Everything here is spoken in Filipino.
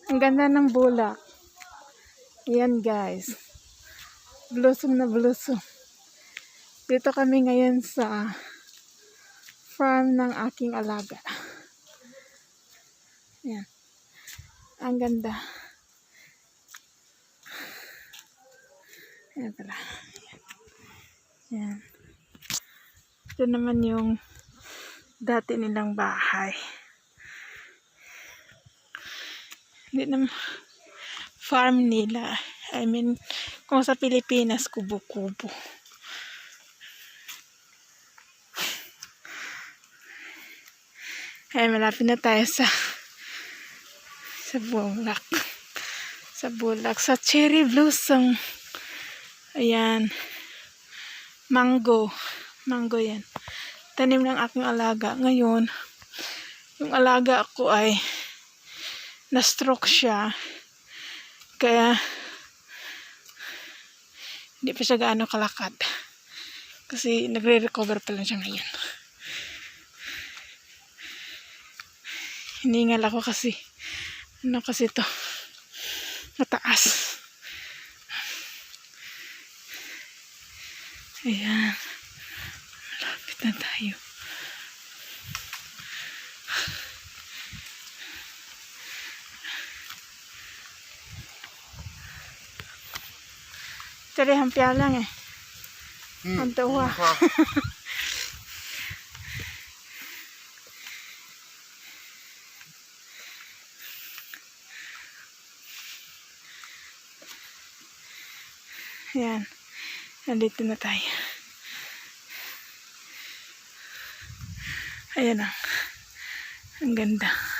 Ang ganda ng bulak. Ayan guys. Blossom na blossom. Dito kami ngayon sa farm ng aking alaga. Ayan. Ang ganda. Ayan pala. Ayan. Ito naman yung dati nilang bahay. Hindi naman farm nila. I mean, kung sa Pilipinas, kubo-kubo. Ay, malapit na tayo sa bulak. Sa bulak. Sa cherry blossom. Ayan. Mango. Mango yan. Tanim ng aking alaga. Ngayon, yung alaga ko ay na-stroke siya. Kaya, hindi pa siya gaano kalakad. Kasi nagre-recover pa lang siya ngayon. Hiningal ako kasi ano kasi to mataas. Ayan. Malapit na tayo. Tari, hampia lang eh. Ang tawa. Ayan. Nandito na tayo. Ayan ang ganda.